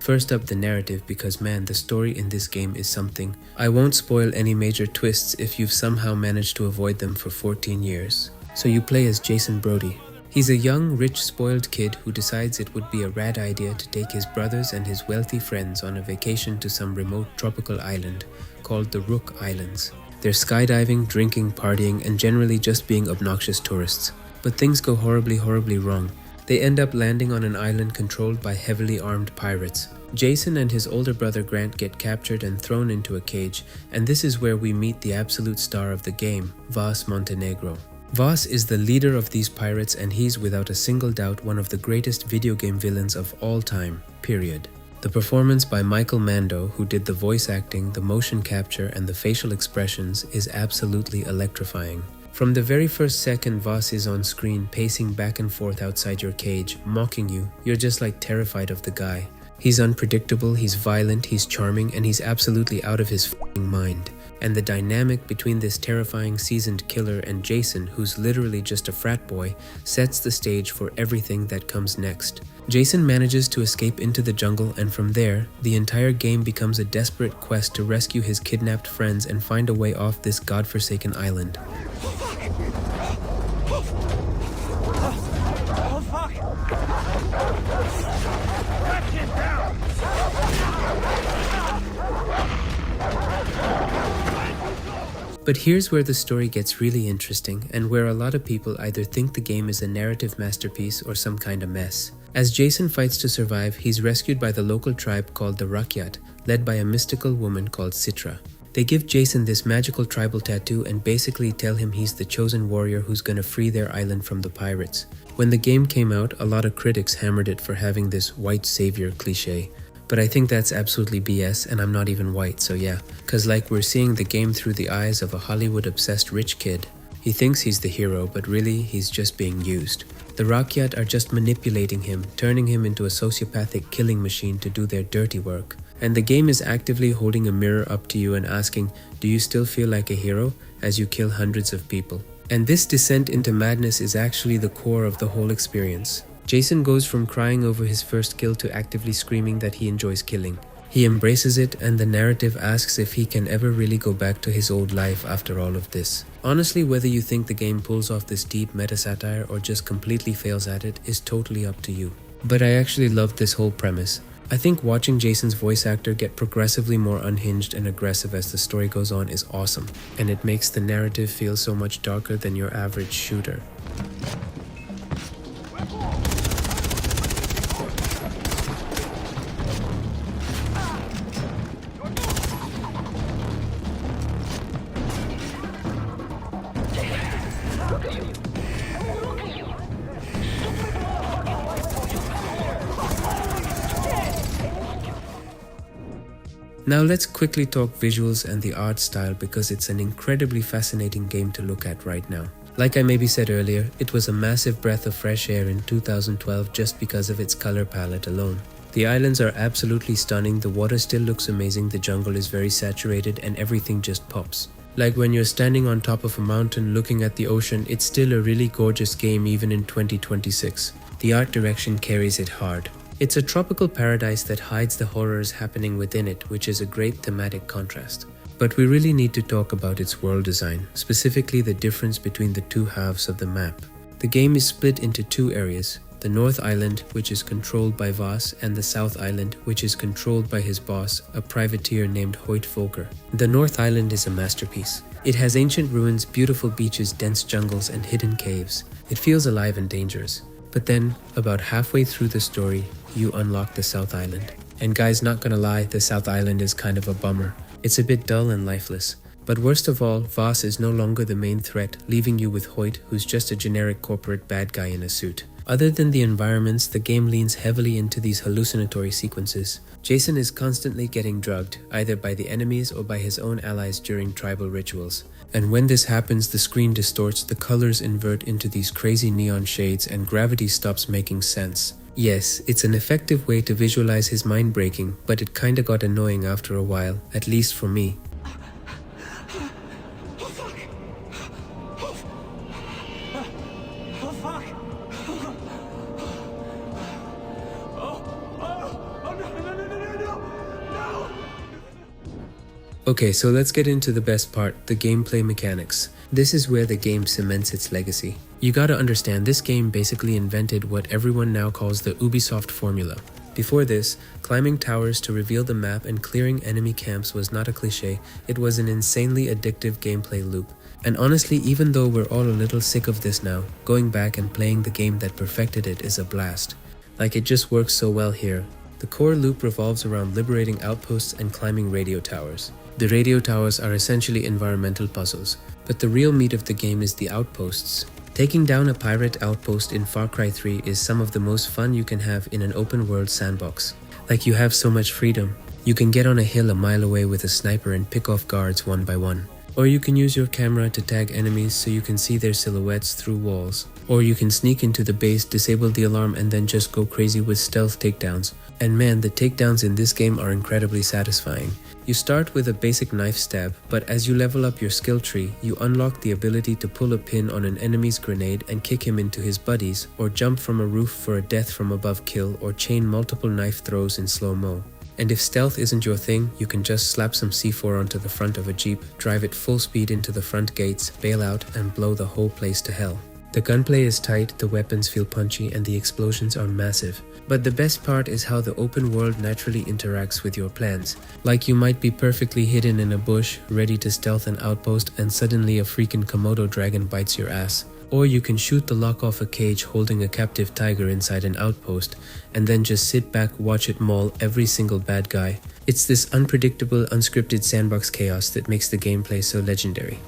First up, the narrative, because man, the story in this game is something. I won't spoil any major twists if you've somehow managed to avoid them for 14 years. So you play as Jason Brody. He's a young, rich, spoiled kid who decides it would be a rad idea to take his brothers and his wealthy friends on a vacation to some remote tropical island called the Rook Islands. They're skydiving, drinking, partying, and generally just being obnoxious tourists. But things go horribly wrong. They end up landing on an island controlled by heavily armed pirates. Jason and his older brother Grant get captured and thrown into a cage, and this is where we meet the absolute star of the game, Vas Montenegro. Vas is the leader of these pirates, and he's without a single doubt one of the greatest video game villains of all time, period. The performance by Michael Mando, who did the voice acting, the motion capture, and the facial expressions, is absolutely electrifying. From the very first second Vas is on screen, pacing back and forth outside your cage, mocking you, you're just like terrified of the guy. He's unpredictable, he's violent, he's charming, and he's absolutely out of his f***ing mind. And the dynamic between this terrifying seasoned killer and Jason, who's literally just a frat boy, sets the stage for everything that comes next. Jason manages to escape into the jungle, and from there, the entire game becomes a desperate quest to rescue his kidnapped friends and find a way off this godforsaken island. But here's where the story gets really interesting, and where a lot of people either think the game is a narrative masterpiece or some kind of mess. As Jason fights to survive, he's rescued by the local tribe called the Rakyat, led by a mystical woman called Citra. They give Jason this magical tribal tattoo and basically tell him he's the chosen warrior who's gonna free their island from the pirates. When the game came out, a lot of critics hammered it for having this white savior cliche. But I think that's absolutely BS, and I'm not even white, so yeah. Cause like we're seeing the game through the eyes of a Hollywood-obsessed rich kid. He thinks he's the hero, but really, he's just being used. The Rakyat are just manipulating him, turning him into a sociopathic killing machine to do their dirty work. And the game is actively holding a mirror up to you and asking, do you still feel like a hero as you kill hundreds of people? And this descent into madness is actually the core of the whole experience. Jason goes from crying over his first kill to actively screaming that he enjoys killing. He embraces it, and the narrative asks if he can ever really go back to his old life after all of this. Honestly, whether you think the game pulls off this deep meta-satire or just completely fails at it is totally up to you. But I actually loved this whole premise. I think watching Jason's voice actor get progressively more unhinged and aggressive as the story goes on is awesome, and it makes the narrative feel so much darker than your average shooter. Now let's quickly talk visuals and the art style, because it's an incredibly fascinating game to look at right now. Like I maybe said earlier, it was a massive breath of fresh air in 2012 just because of its color palette alone. The islands are absolutely stunning, the water still looks amazing, the jungle is very saturated, and everything just pops. Like when you're standing on top of a mountain looking at the ocean, it's still a really gorgeous game even in 2026. The art direction carries it hard. It's a tropical paradise that hides the horrors happening within it, which is a great thematic contrast. But we really need to talk about its world design, specifically the difference between the two halves of the map. The game is split into two areas, the North Island, which is controlled by Vas, and the South Island, which is controlled by his boss, a privateer named Hoyt Volker. The North Island is a masterpiece. It has ancient ruins, beautiful beaches, dense jungles, and hidden caves. It feels alive and dangerous. But then, about halfway through the story, you unlock the South Island. And guys, not gonna lie, the South Island is kind of a bummer. It's a bit dull and lifeless. But worst of all, Vas is no longer the main threat, leaving you with Hoyt, who's just a generic corporate bad guy in a suit. Other than the environments, the game leans heavily into these hallucinatory sequences. Jason is constantly getting drugged, either by the enemies or by his own allies during tribal rituals. And when this happens, the screen distorts, the colors invert into these crazy neon shades, and gravity stops making sense. Yes, it's an effective way to visualize his mind breaking, but it kinda got annoying after a while, at least for me. Okay, so let's get into the best part, the gameplay mechanics. This is where the game cements its legacy. You gotta understand, this game basically invented what everyone now calls the Ubisoft formula. Before this, climbing towers to reveal the map and clearing enemy camps was not a cliche, it was an insanely addictive gameplay loop. And honestly, even though we're all a little sick of this now, going back and playing the game that perfected it is a blast. Like, it just works so well here. The core loop revolves around liberating outposts and climbing radio towers. The radio towers are essentially environmental puzzles, but the real meat of the game is the outposts. Taking down a pirate outpost in Far Cry 3 is some of the most fun you can have in an open world sandbox. Like, you have so much freedom. You can get on a hill a mile away with a sniper and pick off guards one by one. Or you can use your camera to tag enemies so you can see their silhouettes through walls. Or you can sneak into the base, disable the alarm, and then just go crazy with stealth takedowns. And man, the takedowns in this game are incredibly satisfying. You start with a basic knife stab, but as you level up your skill tree, you unlock the ability to pull a pin on an enemy's grenade and kick him into his buddies, or jump from a roof for a death from above kill, or chain multiple knife throws in slow-mo. And if stealth isn't your thing, you can just slap some C4 onto the front of a jeep, drive it full speed into the front gates, bail out, and blow the whole place to hell. The gunplay is tight, the weapons feel punchy, and the explosions are massive. But the best part is how the open world naturally interacts with your plans. Like, you might be perfectly hidden in a bush, ready to stealth an outpost, and suddenly a freaking Komodo dragon bites your ass. Or you can shoot the lock off a cage holding a captive tiger inside an outpost, and then just sit back, watch it maul every single bad guy. It's this unpredictable, unscripted sandbox chaos that makes the gameplay so legendary.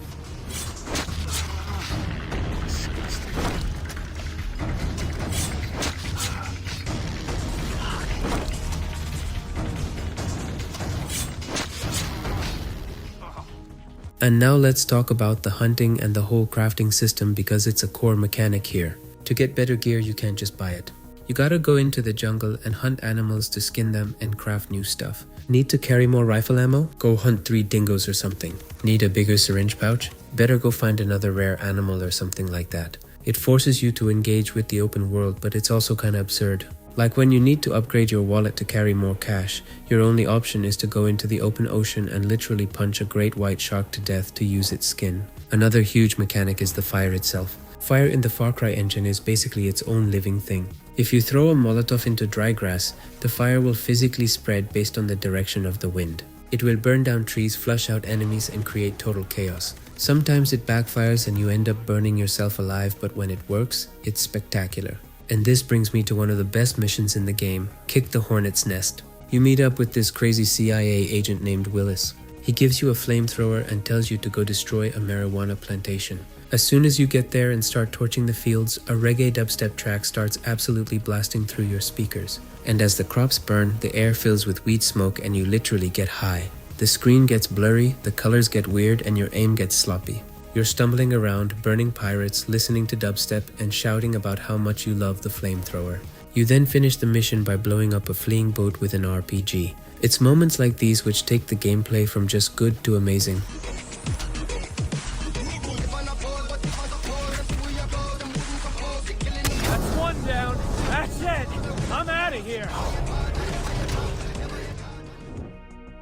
And now let's talk about the hunting and the whole crafting system, because it's a core mechanic here. To get better gear, you can't just buy it. You gotta go into the jungle and hunt animals to skin them and craft new stuff. Need to carry more rifle ammo? Go hunt 3 dingoes or something. Need a bigger syringe pouch? Better go find another rare animal or something like that. It forces you to engage with the open world, but it's also kinda absurd. Like, when you need to upgrade your wallet to carry more cash, your only option is to go into the open ocean and literally punch a great white shark to death to use its skin. Another huge mechanic is the fire itself. Fire in the Far Cry engine is basically its own living thing. If you throw a Molotov into dry grass, the fire will physically spread based on the direction of the wind. It will burn down trees, flush out enemies, and create total chaos. Sometimes it backfires and you end up burning yourself alive, but when it works, it's spectacular. And this brings me to one of the best missions in the game, Kick the Hornet's Nest. You meet up with this crazy CIA agent named Willis. He gives you a flamethrower and tells you to go destroy a marijuana plantation. As soon as you get there and start torching the fields, a reggae dubstep track starts absolutely blasting through your speakers. And as the crops burn, the air fills with weed smoke and you literally get high. The screen gets blurry, the colors get weird, and your aim gets sloppy. You're stumbling around, burning pirates, listening to dubstep, and shouting about how much you love the flamethrower. You then finish the mission by blowing up a fleeing boat with an RPG. It's moments like these which take the gameplay from just good to amazing. That's one down. That's it. I'm out of here.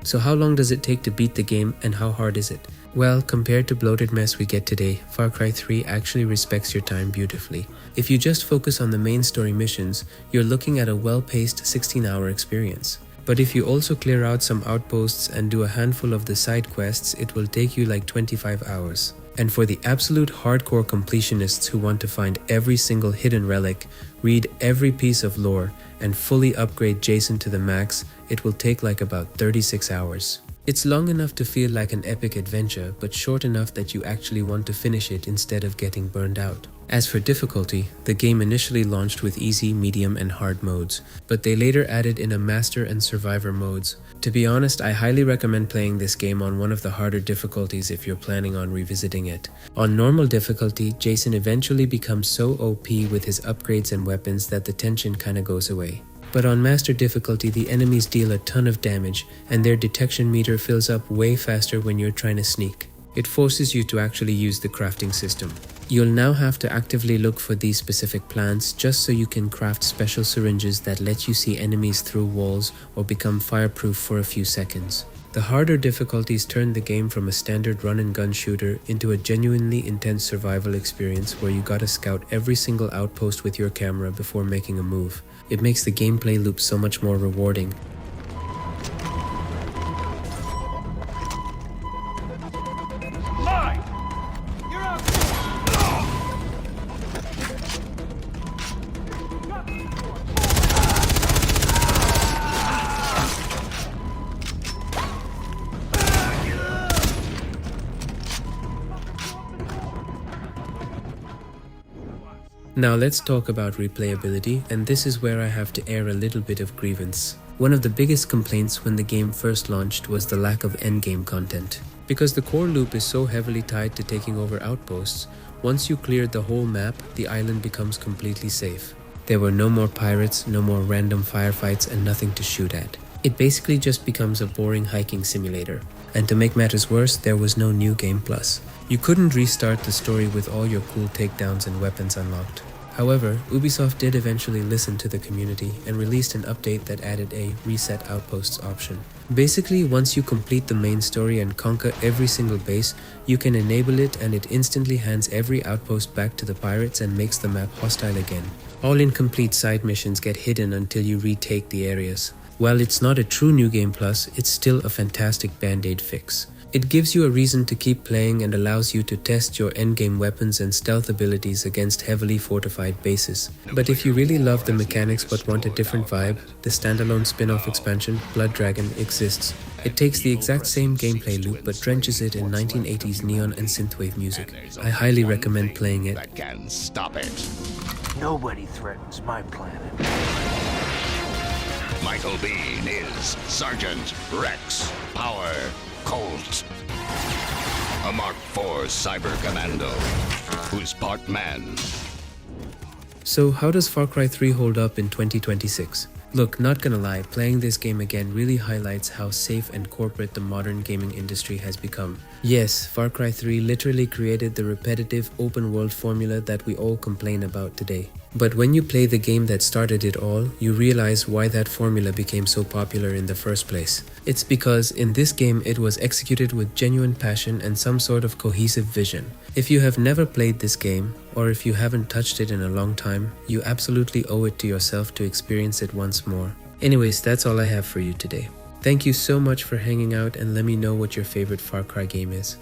So how long does it take to beat the game, and how hard is it? Well, compared to bloated mess we get today, Far Cry 3 actually respects your time beautifully. If you just focus on the main story missions, you're looking at a well-paced 16-hour experience. But if you also clear out some outposts and do a handful of the side quests, it will take you like 25 hours. And for the absolute hardcore completionists who want to find every single hidden relic, read every piece of lore, and fully upgrade Jason to the max, it will take like about 36 hours. It's long enough to feel like an epic adventure, but short enough that you actually want to finish it instead of getting burned out. As for difficulty, the game initially launched with easy, medium, and hard modes, but they later added in a master and survivor modes. To be honest, I highly recommend playing this game on one of the harder difficulties if you're planning on revisiting it. On normal difficulty, Jason eventually becomes so OP with his upgrades and weapons that the tension kinda goes away. But on master difficulty, the enemies deal a ton of damage, and their detection meter fills up way faster when you're trying to sneak. It forces you to actually use the crafting system. You'll now have to actively look for these specific plants just so you can craft special syringes that let you see enemies through walls or become fireproof for a few seconds. The harder difficulties turned the game from a standard run-and-gun shooter into a genuinely intense survival experience where you gotta scout every single outpost with your camera before making a move. It makes the gameplay loop so much more rewarding. Mine! You're out! Now let's talk about replayability, and this is where I have to air a little bit of grievance. One of the biggest complaints when the game first launched was the lack of endgame content. Because the core loop is so heavily tied to taking over outposts, once you cleared the whole map, the island becomes completely safe. There were no more pirates, no more random firefights, and nothing to shoot at. It basically just becomes a boring hiking simulator. And to make matters worse, there was no new game plus. You couldn't restart the story with all your cool takedowns and weapons unlocked. However, Ubisoft did eventually listen to the community and released an update that added a reset outposts option. Basically, once you complete the main story and conquer every single base, you can enable it and it instantly hands every outpost back to the pirates and makes the map hostile again. All incomplete side missions get hidden until you retake the areas. While it's not a true New Game Plus, it's still a fantastic band-aid fix. It gives you a reason to keep playing and allows you to test your endgame weapons and stealth abilities against heavily fortified bases. But if you really love the mechanics but want a different vibe, the standalone spin-off expansion, Blood Dragon, exists. It takes the exact same gameplay loop but drenches it in 1980s neon and synthwave music. I highly recommend playing it. That can stop it. Nobody threatens my planet. Michael Biehn is Sergeant Rex Power Colt, a Mark IV cyber commando who's part man. So how does Far Cry 3 hold up in 2026? Look, not gonna lie, playing this game again really highlights how safe and corporate the modern gaming industry has become. Yes, Far Cry 3 literally created the repetitive open world formula that we all complain about today. But when you play the game that started it all, you realize why that formula became so popular in the first place. It's because in this game it was executed with genuine passion and some sort of cohesive vision. If you have never played this game, or if you haven't touched it in a long time, you absolutely owe it to yourself to experience it once more. Anyways, that's all I have for you today. Thank you so much for hanging out and let me know what your favorite Far Cry game is.